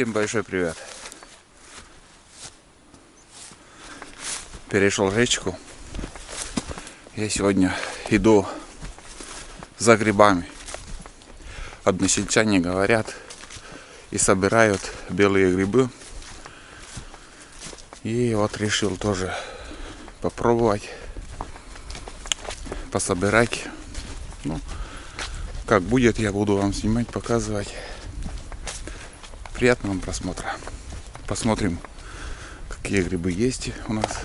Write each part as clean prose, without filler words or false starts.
Всем большой привет. Перешел речку. Я сегодня иду за грибами. Односельчане говорят и собирают белые грибы. И вот решил тоже попробовать пособирать. Ну, как будет, я буду вам снимать, показывать. Приятного вам просмотра. Посмотрим, какие грибы есть у нас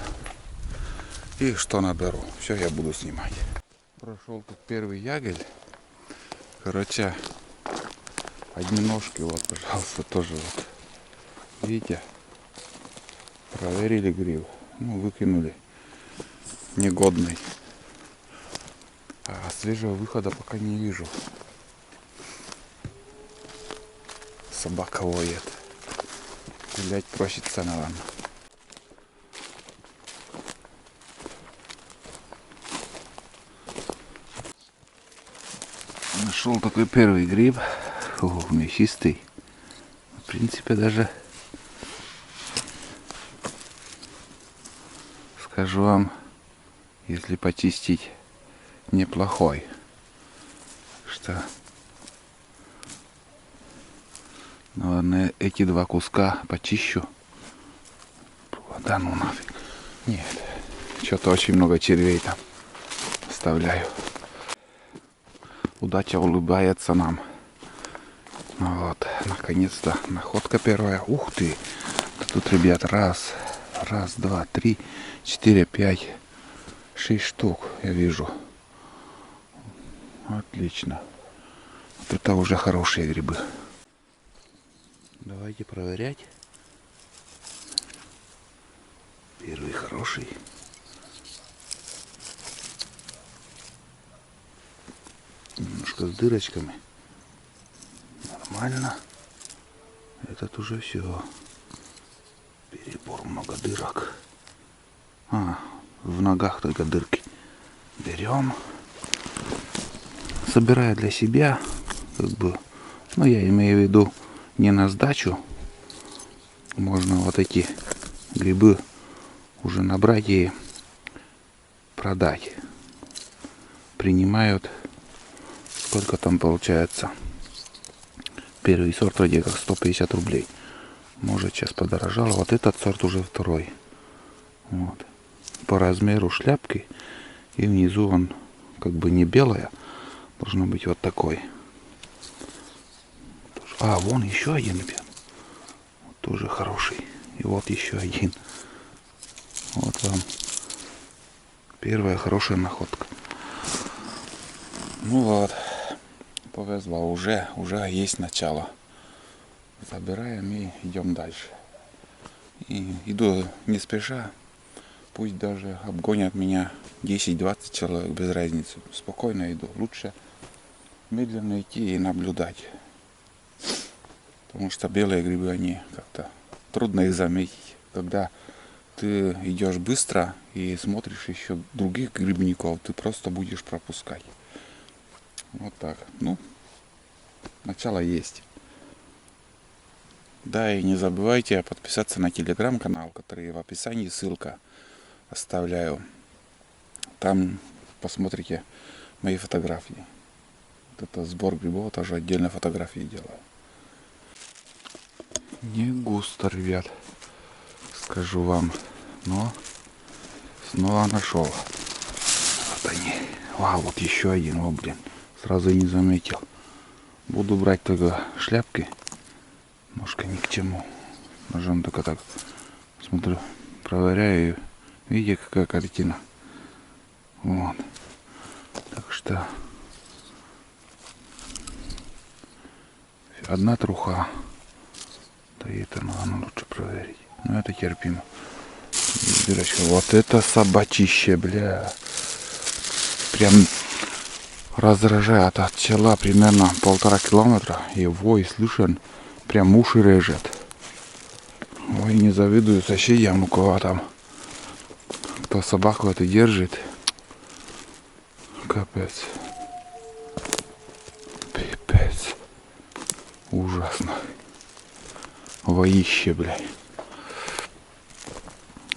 и что наберу. Все я буду снимать. Прошел тут первый ягель. Короче, одни ножки, вот, пожалуйста, тоже вот. Видите? Проверили гриб. Ну, выкинули. Негодный. А свежего выхода пока не вижу. Собака воет. Гулять просится, наверное. Нашел такой первый гриб. Ох, мясистый. В принципе, даже скажу вам, если почистить, неплохой. Что, наверное, эти два куска почищу. Да ну нафиг. Нет, что-то очень много червей там оставляю. Удача улыбается нам. Вот, наконец-то находка первая. Ух ты! Да тут, ребят, раз, два, три, 4, 5, 6 штук я вижу. Отлично. Вот это уже хорошие грибы. Давайте проверять. Первый хороший. Немножко с дырочками. Нормально. Этот уже все. Перебор, много дырок. В ногах только дырки. Берем. Собираю для себя. Как бы, ну, я имею в виду не на сдачу. Можно вот эти грибы уже набрать и продать. Принимают, сколько там получается. Первый сорт вроде как 150 рублей. Может, сейчас подорожало. Вот этот сорт уже второй. Вот. По размеру шляпки. И внизу он как бы не белая. Должно быть вот такой. Вон еще один, ребят. Вот тоже хороший. И вот еще один. Вот вам первая хорошая находка. Ну вот. Повезло. Уже есть начало. Забираем и идем дальше. И иду не спеша. Пусть даже обгонят меня 10-20 человек, без разницы. Спокойно иду. Лучше медленно идти и наблюдать. Потому что белые грибы, они как-то трудно их заметить. Когда ты идешь быстро и смотришь еще других грибников, ты просто будешь пропускать. Вот так. Ну, начало есть. Да, и не забывайте подписаться на телеграм-канал, который в описании, ссылка оставляю. Там посмотрите мои фотографии. Вот это сбор грибов, тоже отдельно фотографии делаю. Не густо, ребят, скажу вам, но снова нашел. Вот они. Вот еще один, блин, сразу и не заметил. Буду брать только шляпки. Ножка ни к чему. Ножом только так смотрю, проверяю. Видите, какая картина. Вот. Так что одна труха. Да и это надо лучше проверить. Но это терпимо. Дырочка. Вот это собачище, бля. Прям раздражает. От села примерно 1,5 километра. И вой слышен. Прям уши режет. Ой, не завидую соседям, у кого там. Кто собаку это держит. Капец. Пипец. Ужасно. воище, блядь.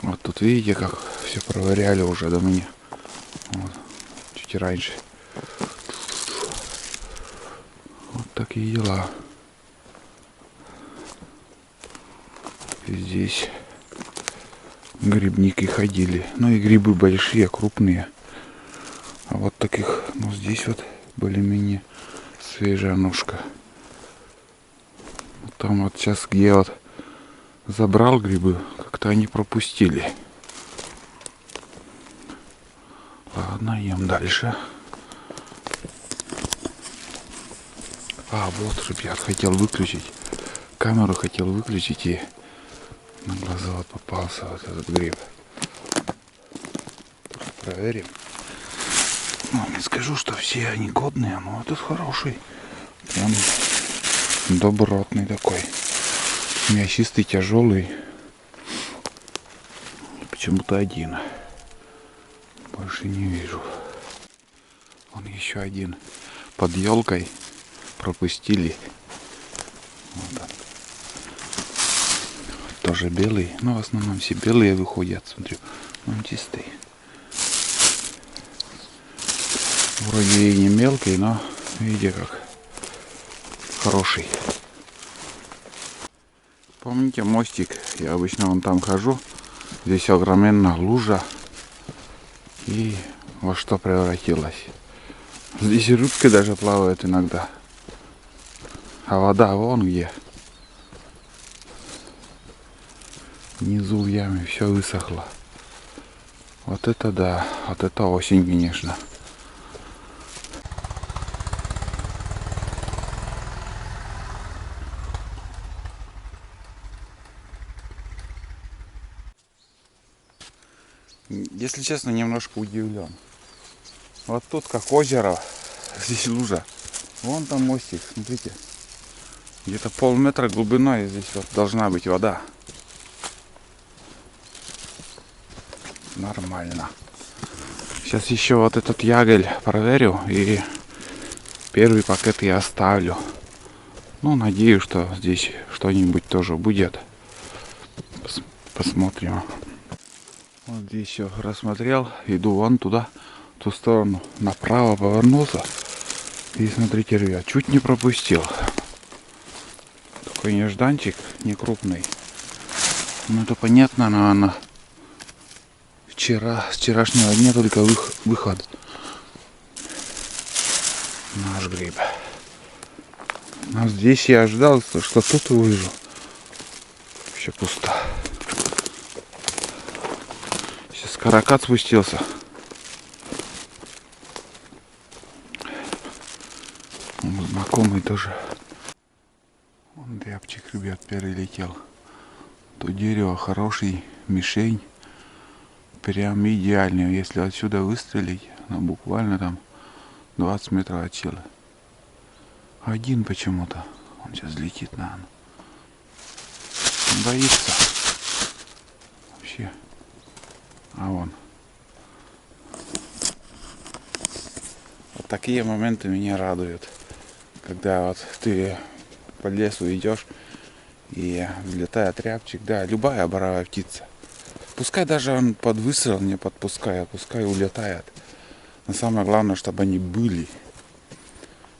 Вот тут видите, как все проверяли уже до меня. Вот. Чуть раньше. Вот такие дела. И здесь грибники ходили. Ну и грибы большие, крупные. А вот таких, ну здесь вот более-менее свежая ножка. Там вот сейчас, где я вот забрал грибы, как-то они пропустили. Ладно, ем дальше. А, вот, ребят, хотел выключить. Камеру хотел выключить, и на глаза вот попался вот этот гриб. Проверим. Ну, не скажу, что все они годные, но этот хороший. Прям добротный такой. Мясистый, тяжелый. Почему-то один. Больше не вижу. Вон еще один. Под елкой пропустили. Вот он. Тоже белый. Но в основном все белые выходят. Смотрю. Он чистый. Вроде и не мелкий, но видите как хороший. Помните мостик? Я обычно вон там хожу. Здесь огроменная лужа. И во что превратилась. Здесь рыбки даже плавают иногда. А вода вон где. Внизу в яме все высохло. Вот это да. Вот это осень, конечно. Если честно, немножко удивлен. Вот тут как озеро, здесь лужа. Вон там мостик, смотрите. Где-то полметра глубиной здесь вот должна быть вода. Нормально. Сейчас еще вот этот ягель проверю и первый пакет я оставлю. Ну, надеюсь, что здесь что-нибудь тоже будет. Посмотрим. Вот здесь все рассмотрел. Иду вон туда, в ту сторону. Направо повернулся. И смотрите, ребят, чуть не пропустил. Такой нежданчик, не крупный. Ну это понятно, наверное. С вчерашнего дня только выход. Наш гриб. Но здесь я ожидал, что тут увижу. Еще пусто. Сейчас каракат спустился. Он знакомый тоже. Вон рябчик, ребят, перелетел. То дерево хороший, мишень. Прям идеальный. Если отсюда выстрелить, ну, буквально там 20 метров от силы. Один почему-то. Он сейчас летит, наверное. Он боится. Вообще. А вон. Вот такие моменты меня радуют. Когда вот ты по лесу идешь и взлетает рябчик. Да, любая боровая птица. Пускай даже он под выстрел не подпускает, пускай улетает. Но самое главное, чтобы они были.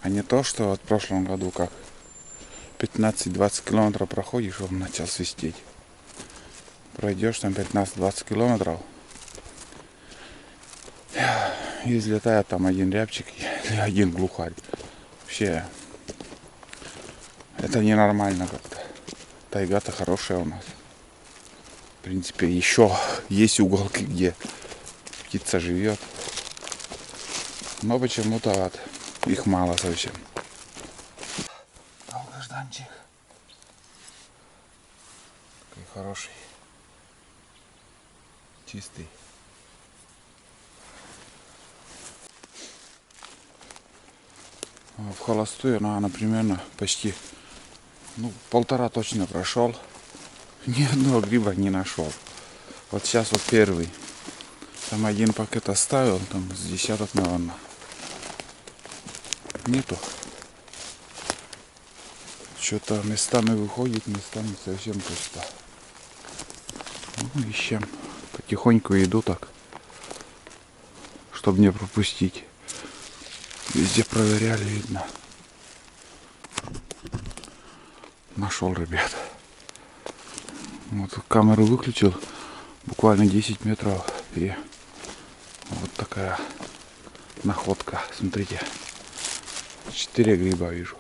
А не то, что вот в прошлом году как 15-20 километров проходишь, он начал свистеть. Пройдешь там 15-20 километров. И взлетает там один рябчик или один глухарь. Вообще, это ненормально как-то. Тайга-то хорошая у нас. В принципе, еще есть уголки, где птица живет. Но почему-то вот их мало совсем. Долгожданчик. Такой хороший. Чистый. В холостую, наверное, примерно почти полтора точно прошел. Ни одного гриба не нашел. Вот сейчас вот первый. Там один пакет оставил, там с десяток, наверное. Нету. Что-то местами выходит, местами совсем пусто. Ну, ищем. Потихоньку иду так, чтобы не пропустить. Везде проверяли, видно. Нашел, ребят. Вот камеру выключил. Буквально 10 метров. И вот такая находка. Смотрите. 4 гриба вижу.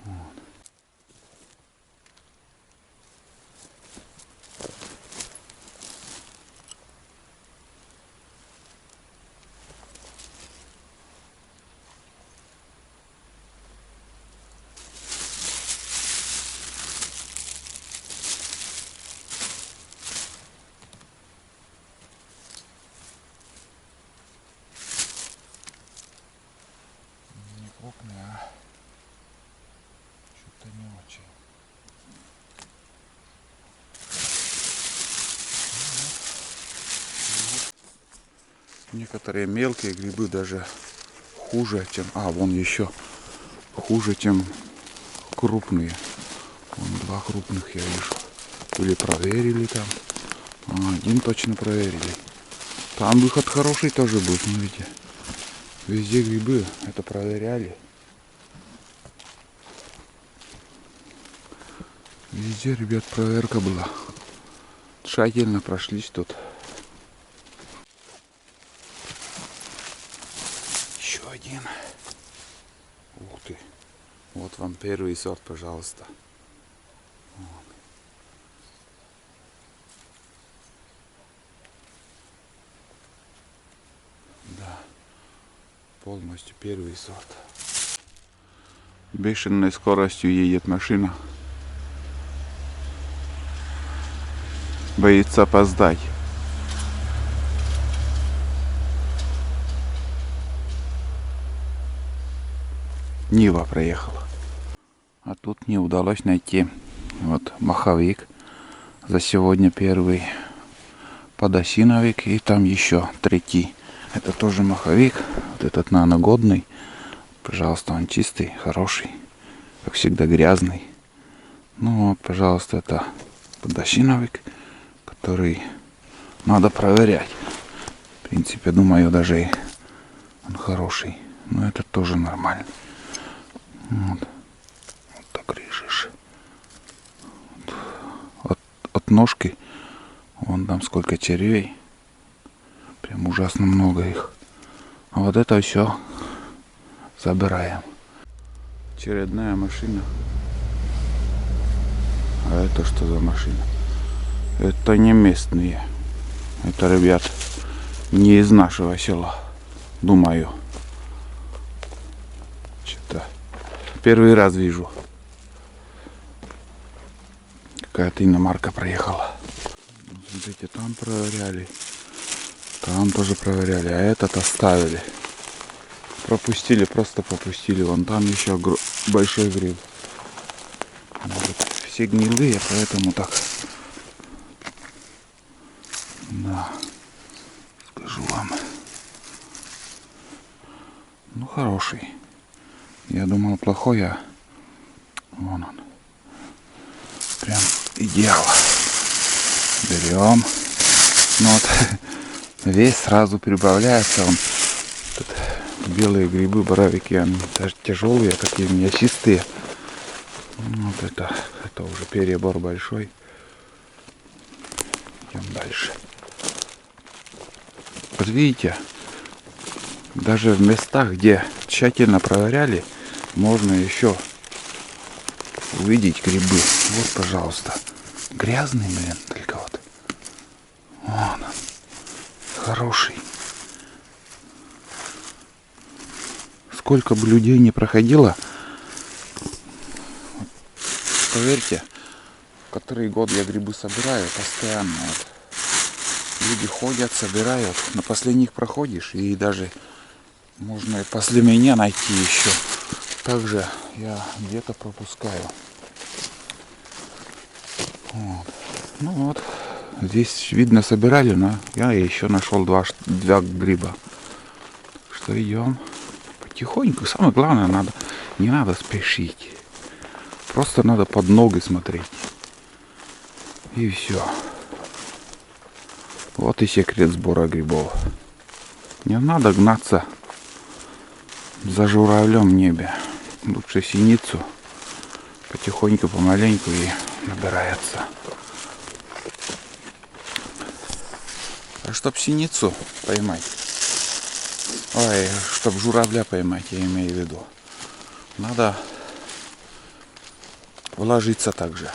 Вот. Не крупные, а что-то не очень. Некоторые мелкие грибы даже хуже, чем... А, вон еще хуже, чем крупные. Вон 2 крупных я вижу. Или проверили там. Один точно проверили. Там выход хороший тоже был, смотрите. Везде грибы. Это проверяли. Везде, ребят, проверка была. Тщательно прошлись тут. Еще один. Ух ты. Вот вам первый сорт, пожалуйста. Вот. Да. Полностью первый сорт. Бешеной скоростью едет машина. Боится опоздать. Нива проехала. А тут не удалось найти. Вот маховик. За сегодня первый подосиновик. И там еще третий. Это тоже маховик. Вот этот наногодный. Пожалуйста, он чистый, хороший. Как всегда грязный. Ну вот, пожалуйста, это подосиновик, который надо проверять. В принципе, думаю, даже он хороший. Но это тоже нормально. Вот, вот так режешь. От ножки вон там сколько червей. Прям ужасно много их. А вот это все забираем. Очередная машина. А это что за машина? Это не местные. Это, ребят, не из нашего села. Думаю. Что-то первый раз вижу. Какая-то иномарка проехала. Смотрите, там проверяли. Там тоже проверяли. А этот оставили. Пропустили, просто пропустили. Вон там еще большой гриб. Вот. Все гнилые, поэтому так. Да. Скажу вам. Ну, хороший. Я думал, плохой, а вон он. Прям идеал. Берем. Ну вот. Весь сразу прибавляется. Он. Тут белые грибы, боровики, они даже тяжелые, такие у меня чистые. Вот это уже перебор большой. Идем дальше. Вот видите, даже в местах, где тщательно проверяли, можно еще увидеть грибы. Вот, пожалуйста. Грязный, блин, только вот. Вон он. Хороший. Сколько бы людей не проходило, поверьте, который год я грибы собираю постоянно. Вот. Люди ходят, собирают. На последних проходишь, и даже можно и после меня найти еще. Также я где-то пропускаю. Вот. Ну вот, здесь видно собирали, но я еще нашел два гриба. Так что идем потихоньку. Самое главное, надо Не надо спешить. Просто надо под ноги смотреть. И все. Вот и секрет сбора грибов. Не надо гнаться за журавлем в небе. Лучше синицу. Потихоньку, помаленьку и набирается. А чтоб синицу поймать. Ой, чтоб журавля поймать, я имею в виду. Надо вложиться также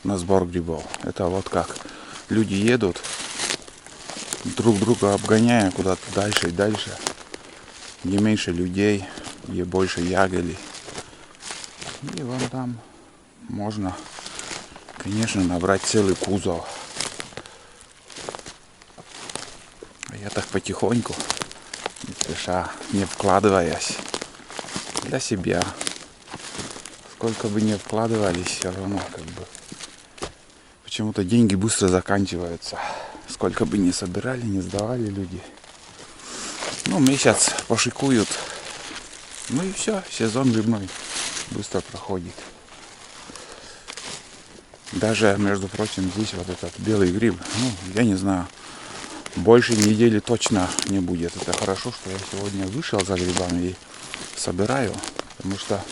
на сбор грибов. Это вот как люди едут, друг друга обгоняя куда-то дальше и дальше. Где меньше людей, где больше ягелей. И вон там можно, конечно, набрать целый кузов. А я так потихоньку, не спеша, не вкладываясь, для себя. Сколько бы ни вкладывались, все равно как бы почему-то деньги быстро заканчиваются. Сколько бы ни собирали, не сдавали люди. Ну, месяц пошикуют. Ну и все, сезон грибной быстро проходит. Даже, между прочим, здесь вот этот белый гриб, ну, я не знаю, больше недели точно не будет. Это хорошо, что я сегодня вышел за грибами и собираю, потому что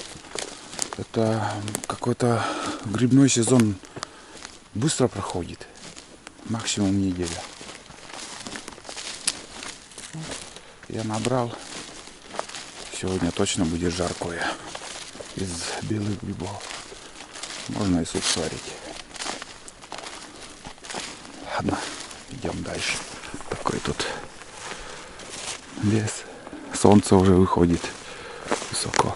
это какой-то грибной сезон быстро проходит. Максимум неделя. Я набрал. Сегодня точно будет жаркое. Из белых грибов. Можно и суп сварить. Ладно, идем дальше. Такой тут лес. Солнце уже выходит высоко.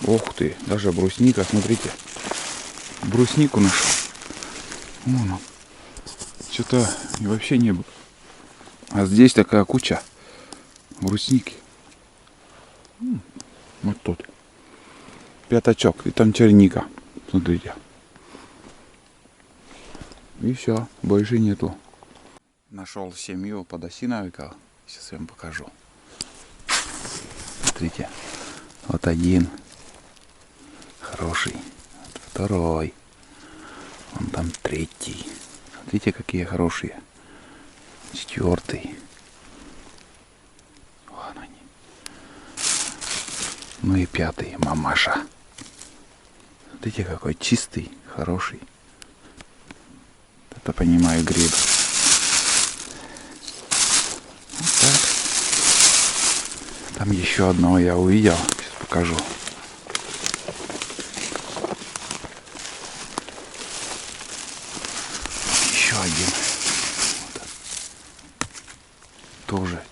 Ух ты, даже брусника, смотрите. Бруснику нашел. Вон он. Что-то вообще не было. А здесь такая куча брусники. Вот тут. Пятачок. И там черника. Смотрите. И все. Больше нету. Нашел семью подосиновиков. Сейчас я вам покажу. Смотрите. Вот один. Хороший. Вот второй. Вон там третий. Смотрите, какие хорошие. Четвертый. Вон они. Ну и пятый. Мамаша. Смотрите, какой чистый, хороший. Это, понимаю, гриб. Вот так. Там еще одного я увидел. Сейчас покажу. Еще один. Вот. Тоже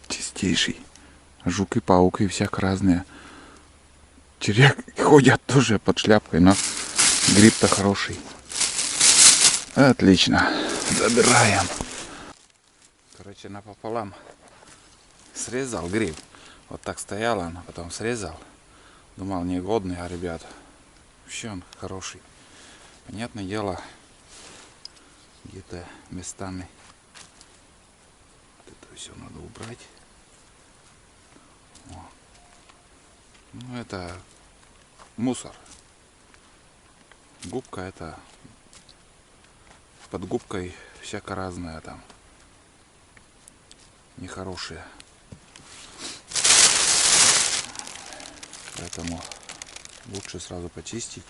чистейший. Жуки-пауки всяк разные. Червяк ходят тоже под шляпкой, но гриб-то хороший. Отлично. Забираем. Короче, напополам срезал гриб. Вот так стоял он, потом срезал. Думал, негодный, а ребят, вообще он хороший. Понятное дело, где-то местами вот это все надо убрать. О. Ну, это мусор. Губка это под губкой всяко разное там. Нехорошее. Поэтому лучше сразу почистить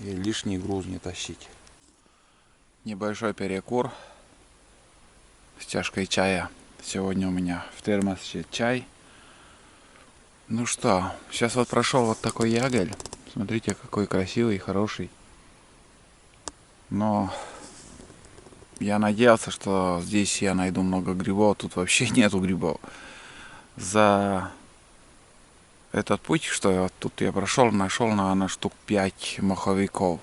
и лишний груз не тащить. Небольшой перекур с чашкой чая. Сегодня у меня в термосе чай. Ну что, сейчас вот прошел вот такой ягель. Смотрите, какой красивый, хороший. Но я надеялся, что здесь я найду много грибов. Тут вообще нету грибов. За этот путь, что тут я прошел, нашел, наверное, штук 5 моховиков.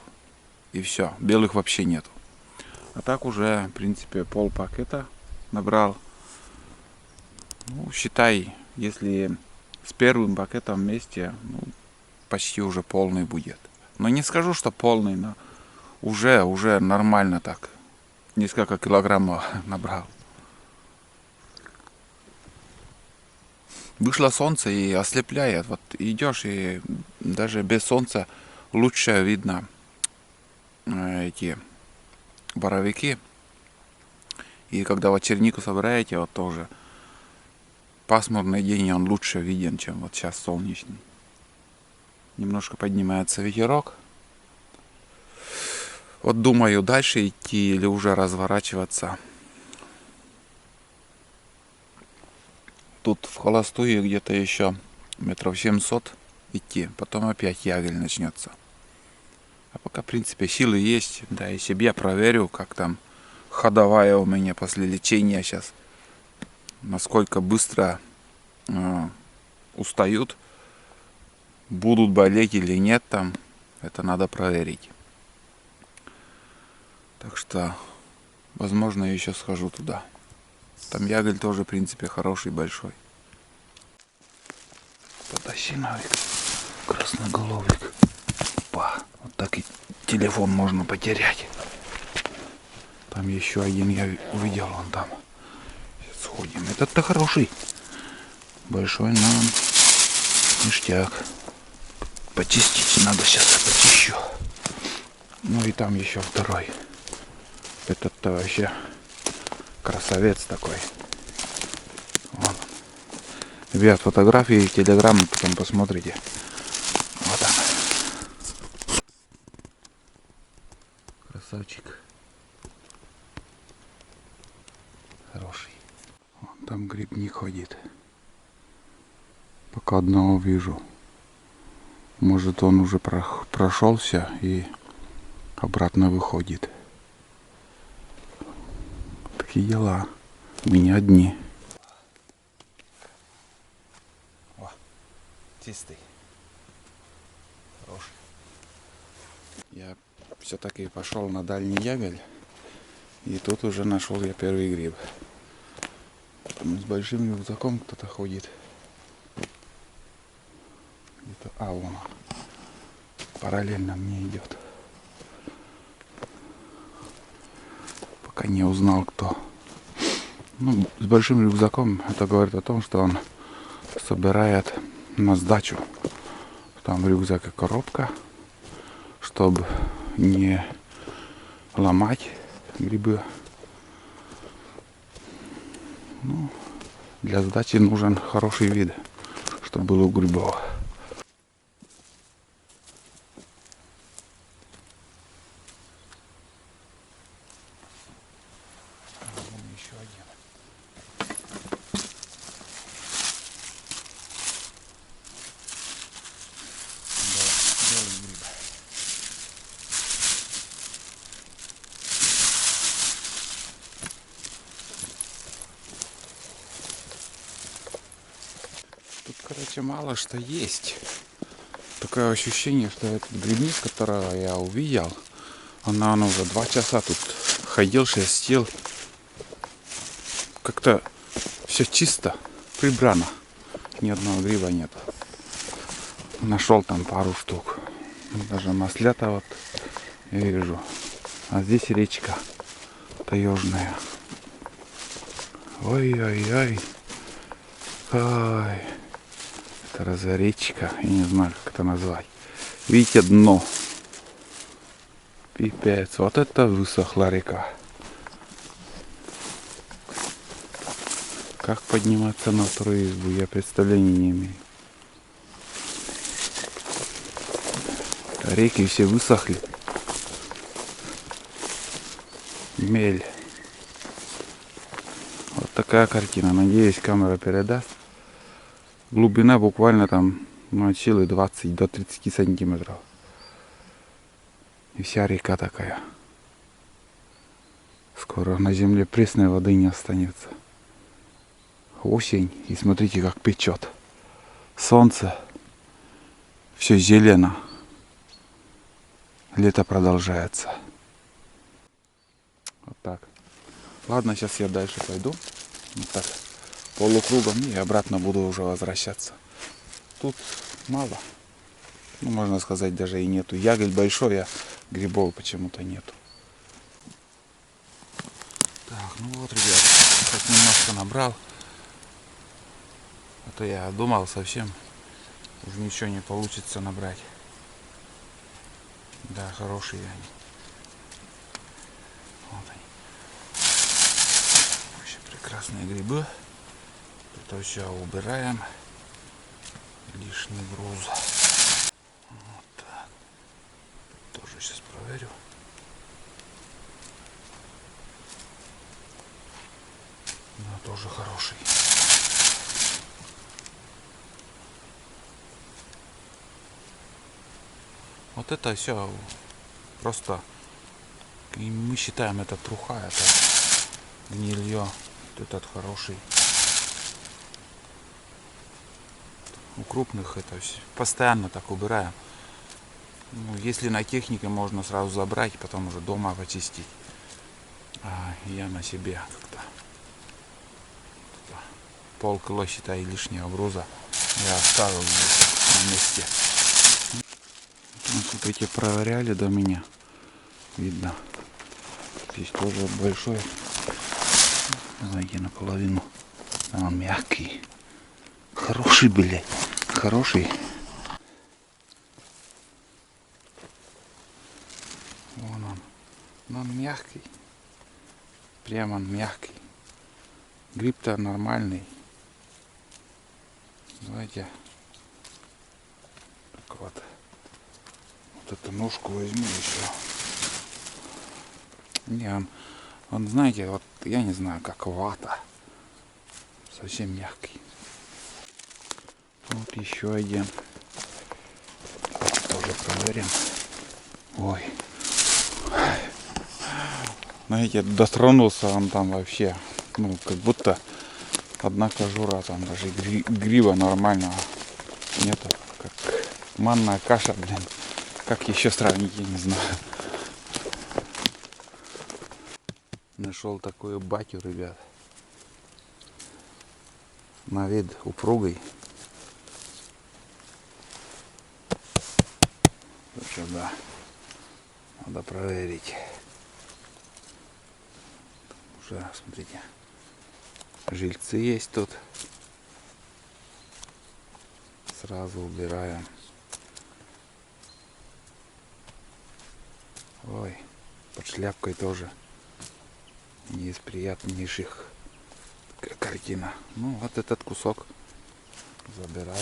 И все. Белых вообще нету. А так уже, в принципе, пол пакета набрал. Ну, считай, если с первым пакетом вместе, ну, почти уже полный будет. Но не скажу, что полный, но уже нормально так. Несколько килограммов набрал. Вышло солнце и ослепляет. Вот идешь, и даже без солнца лучше видно эти боровики. И когда вот чернику собираете, вот тоже пасмурный день, и он лучше виден, чем вот сейчас солнечный. Немножко поднимается ветерок. Вот думаю, дальше идти или уже разворачиваться. Тут в холостую где-то еще метров 700 идти, потом опять ягель начнется. А пока, в принципе, силы есть. Да, и себе проверю, как там ходовая у меня после лечения сейчас. Насколько быстро устают. Будут болеть или нет там. Это надо проверить. Так что, возможно, я еще схожу туда. Там ягель тоже, в принципе, хороший, большой. Подосиновик, красноголовик. Опа, вот так и телефон можно потерять. Там еще один я увидел, вон там. Сейчас сходим. Этот-то хороший. Большой, но ништяк. Почистить надо, сейчас почищу. Ну и там еще второй. Этот-то вообще красавец такой. Вон. Ребят, фотографии в телеграм потом посмотрите. Вот он. Красавчик. Хороший. Вон там грибник ходит. Пока одного вижу. Может, он уже прошелся и обратно выходит. Такие дела. У меня одни. О, чистый. Хороший. Я все-таки пошел на дальний ягель. И тут уже нашел я первый гриб. Там с большим рюкзаком кто-то ходит. Где-то, вон. Параллельно мне идет. Пока не узнал, кто. Ну, с большим рюкзаком это говорит о том, что он собирает на сдачу. Там в рюкзаке коробка, чтобы не ломать грибы. Ну, для сдачи нужен хороший вид, чтобы был у грибов. Еще один. Белый гриб. Тут, короче, мало что есть. Такое ощущение, что этот грибник, которого я увидел, он уже 2 часа тут ходил, шерстил. Как-то все чисто, прибрано. Ни одного гриба нет. Нашел там пару штук. Даже маслята вот я вижу. А здесь речка таежная. Ой-ой-ой. Ой. Это разоречка. Я не знаю, как это назвать. Видите, дно. Пипец. Вот это высохла река. Как подниматься на вторую избу, я представления не имею. Реки все высохли. Мель. Вот такая картина. Надеюсь, камера передаст. Глубина буквально там от силы 20 до 30 сантиметров. И вся река такая. Скоро на земле пресной воды не останется. Осень, и смотрите, как печет. Солнце. Все зелено. Лето продолжается. Вот так. Ладно, сейчас я дальше пойду. Вот так. Полукругом и обратно буду уже возвращаться. Тут мало. Ну, можно сказать, даже и нету. Ягель большой, а грибов почему-то нету. Так, ну вот, ребят. Сейчас немножко набрал. А то я думал совсем уже ничего не получится набрать. Да, хорошие они. Вот они. Вообще прекрасные грибы. Это все убираем. Лишний груз. Вот так. Тоже сейчас проверю. Да, тоже хороший. Вот это все просто, и мы считаем, это труха, это гнилье. Вот этот хороший. У крупных это все постоянно так убираем. Ну, если на технике, можно сразу забрать, потом уже дома почистить. А я на себе как-то полкило, считай, лишнего груза я оставил здесь на месте. Вот эти проверяли до меня. Видно. Здесь тоже большой. Знаете, наполовину. А он мягкий. Хороший, блядь. Хороший. Вон он. Но он мягкий. Прямо он мягкий. Гриб-то нормальный. Давайте. Так вот. Вот эту ножку возьму еще. Не, он, знаете, вот я не знаю, как вата. Совсем мягкий. Вот еще один. Тоже проверим. Ой. Знаете, дотронулся он там вообще. Ну, как будто одна кожура, там даже гриба нормального нету. Как манная каша, блин. Как еще сравнить, я не знаю. Нашел такую батю, ребят. На вид упругой. Что, да. Надо проверить. Уже, смотрите. Жильцы есть тут. Сразу убираем. Ой, под шляпкой тоже не из приятнейших картина. Ну, вот этот кусок забираю.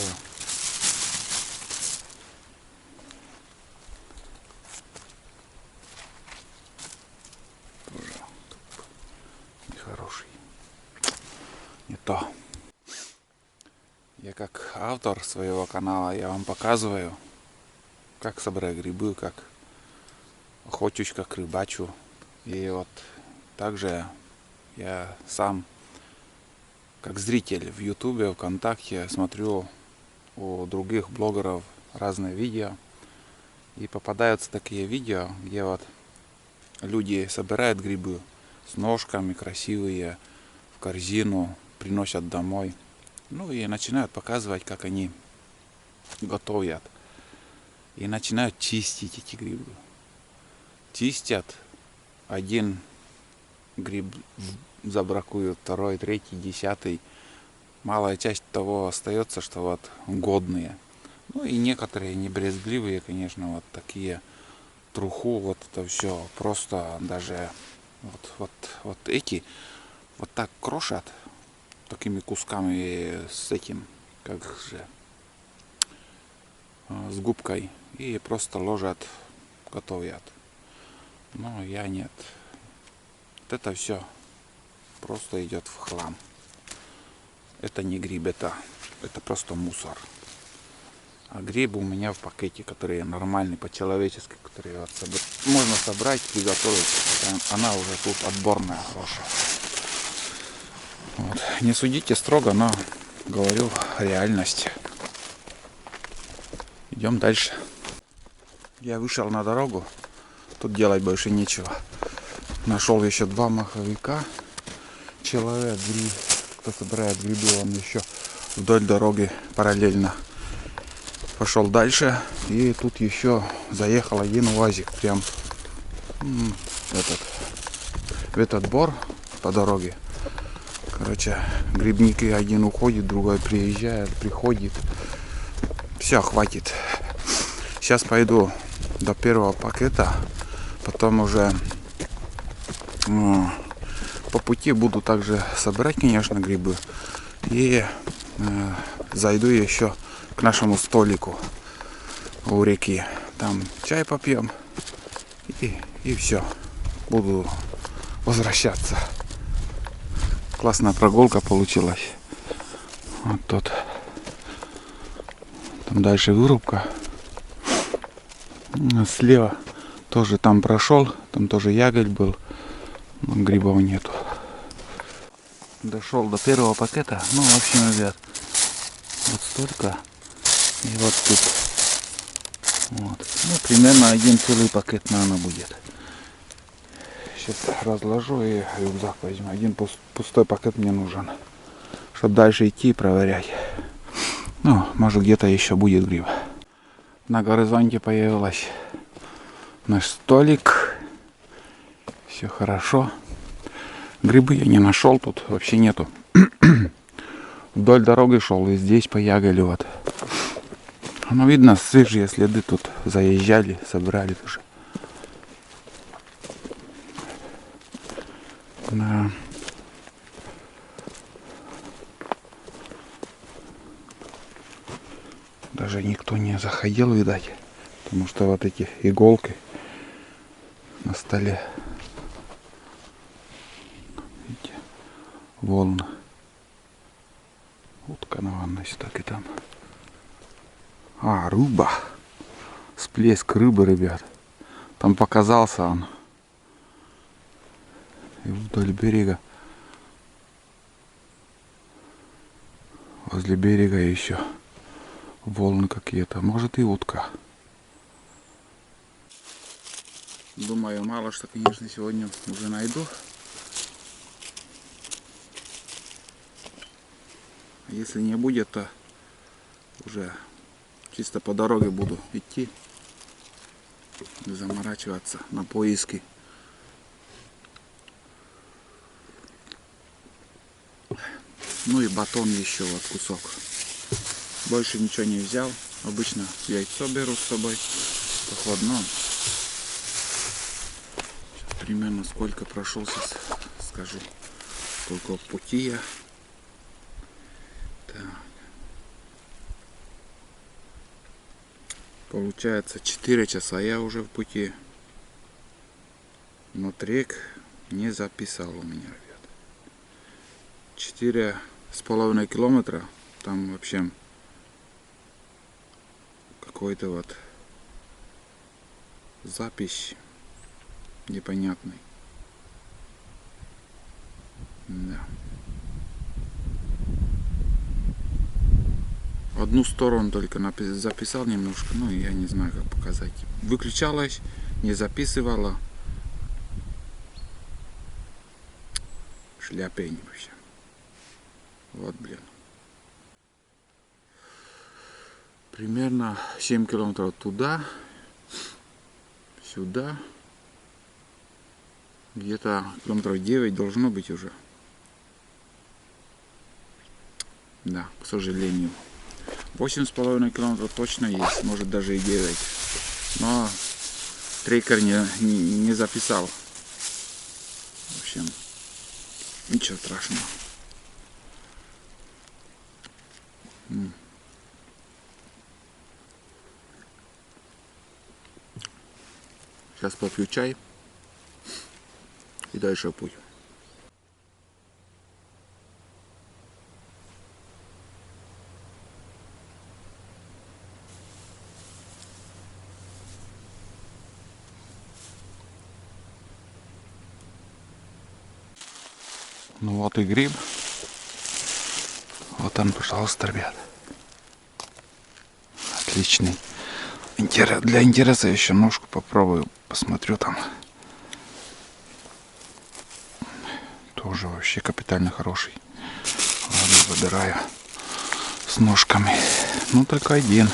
Тоже нехороший. Не то. Я как автор своего канала, я вам показываю, как собрать грибы, как охочусь, как рыбачу. И вот также я сам, как зритель в Ютубе, ВКонтакте, смотрю у других блогеров разные видео. И попадаются такие видео, где вот люди собирают грибы с ножками красивые, в корзину, приносят домой. Ну и начинают показывать, как они готовят. И начинают чистить эти грибы. Чистят. Один гриб забракуют, второй, третий, 10. Малая часть того остается, что вот годные. Ну и некоторые небрезгливые, конечно, вот такие труху, вот это все просто даже вот эти вот так крошат такими кусками с этим, как же, с губкой, и просто ложат, готовят. Но я нет. Вот это все просто идет в хлам. Это не гриб, это просто мусор. А гриб у меня в пакете, который нормальный, по-человечески, который вот можно собрать, приготовить. Она уже тут отборная, хорошая. Вот. Не судите строго, но говорю реальность. Идем дальше. Я вышел на дорогу. Тут делать больше нечего. Нашел еще 2 маховика. Человек, кто собирает грибы, он еще вдоль дороги параллельно пошел дальше. И тут еще заехал один УАЗик. Прям в этот бор по дороге. Короче, грибники, один уходит, другой приезжает, приходит. Все, хватит. Сейчас пойду до первого пакета. Потом уже по пути буду также собирать, конечно, грибы. И зайду еще к нашему столику у реки. Там чай попьем. И все. Буду возвращаться. Классная прогулка получилась. Вот тут. Там дальше вырубка. Слева тоже там прошел. Там тоже ягодь был. Но грибов нету. Дошел до первого пакета. Ну, в общем, ребят, вот столько. И вот тут. Вот. Ну, примерно один целый пакет, наверное, будет. Сейчас разложу и рюкзак возьму. Один пустой пакет мне нужен, чтобы дальше идти и проверять. Ну, может, где-то еще будет гриб. На горизонте появилась наш столик. Все хорошо. Грибы я не нашел, тут вообще нету. Вдоль дороги шел и здесь поягали вот. Ну, видно, свежие следы тут заезжали, собрали тоже. Да. Даже никто не заходил, видать, потому что вот эти иголки на столе. Видите, волны. Утка на ванной, так и там. А, рыба. Всплеск рыбы, ребят. Там показался он. И вдоль берега. Возле берега еще волны какие-то. Может, и утка. Думаю, мало что, конечно, сегодня уже найду. Если не будет, то уже чисто по дороге буду идти. Заморачиваться на поиски. Ну и батон еще вот кусок. Больше ничего не взял. Обычно яйцо беру с собой. Походно. Сейчас примерно сколько прошелся, скажу. Сколько пути я. Так. Получается 4 часа я уже в пути. Но трек не записал у меня, ребят. 4,5 километра. Там вообще какой-то вот запись непонятный. Да. Одну сторону только записал немножко, ну я не знаю, как показать. Выключалась, не записывала. Шляпень вообще. Вот, блин. Примерно 7 километров туда, сюда. Где-то километров 9 должно быть уже. Да, к сожалению. 8,5 километров точно есть, может даже и 9. Но трекер не записал. В общем, ничего страшного. Сейчас попью чай и дальше путь. Ну вот и гриб. Вот он, пожалуйста, ребят. Отличный. Для интереса еще ножку попробую. Посмотрю там. Тоже вообще капитально хороший. Ладно, выбираю с ножками. Ну только один.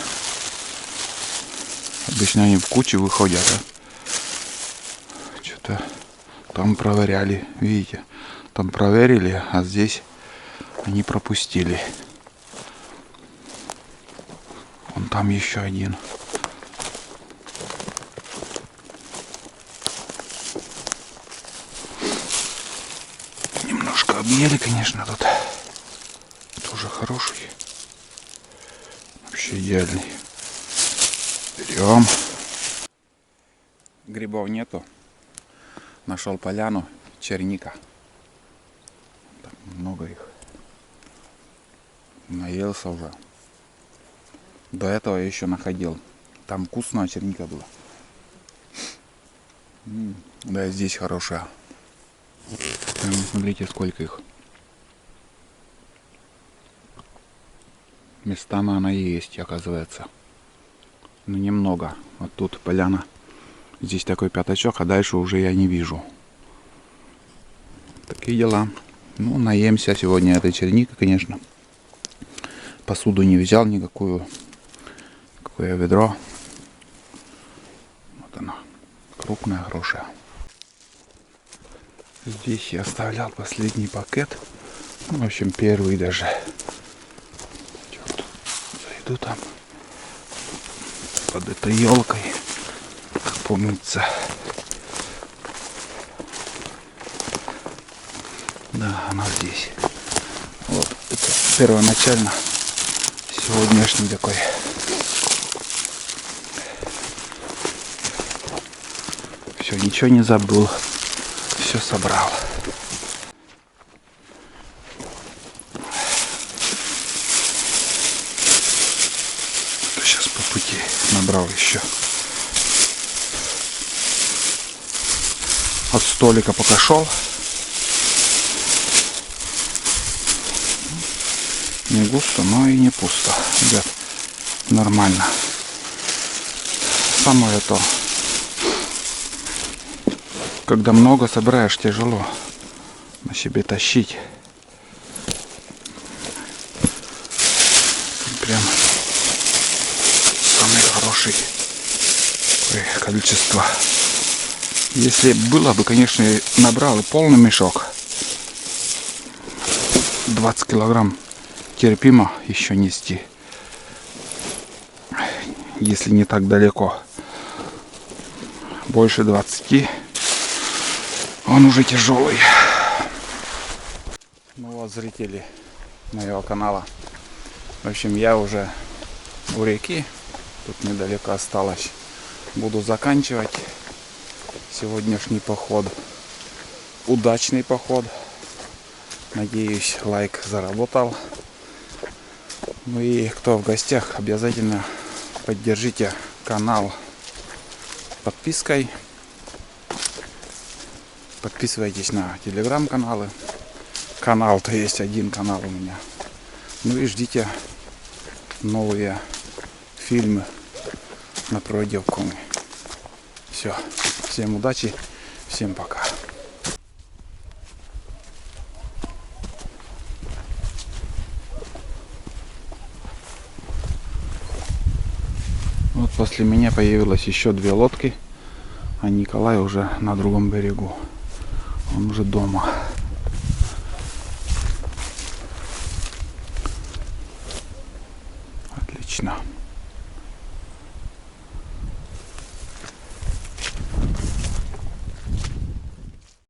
Обычно они в куче выходят, а что-то там проверяли. Видите? Там проверили, а здесь Они пропустили. Вон там еще один. Немножко объели, конечно, тут. Тоже хороший. Вообще идеальный. Берем. Грибов нету. Нашел поляну. Черника. Так, много их. Наелся уже. До этого я еще находил. Там вкусная черника была. Да, здесь хорошая. Прям смотрите, сколько их. Местами она есть, оказывается. Но немного. Вот тут поляна. Здесь такой пятачок, а дальше уже я не вижу. Такие дела. Ну, наемся сегодня этой черники, конечно. Посуду не взял никакую. Какое ведро. Вот оно. Крупная, хорошая. Здесь я оставлял последний пакет. Ну, в общем, первый даже. Зайду там. Под этой елкой. Как помнится. Да, она здесь. Вот, это первоначально сегодняшний такой. Все, ничего не забыл. Все собрал. Сейчас по пути набрал еще. От столика пока шел. Не густо, но и не пусто. Ребят, нормально. Самое то. Когда много собираешь, тяжело на себе тащить. Прям самый хороший количество. Если было бы, конечно, набрал и полный мешок. 20 килограмм терпимо еще нести. Если не так далеко. Больше 20. Он уже тяжелый. Ну вот, зрители моего канала. В общем, я уже у реки. Тут недалеко осталось. Буду заканчивать сегодняшний поход. Удачный поход. Надеюсь, лайк заработал. Ну и кто в гостях, обязательно поддержите канал подпиской. Подписывайтесь на телеграм-каналы. Канал-то есть один канал у меня. Ну и ждите новые фильмы на проделку. Все. Всем удачи. Всем пока. Вот после меня появилось еще 2 лодки. А Николай уже на другом берегу. Он уже дома.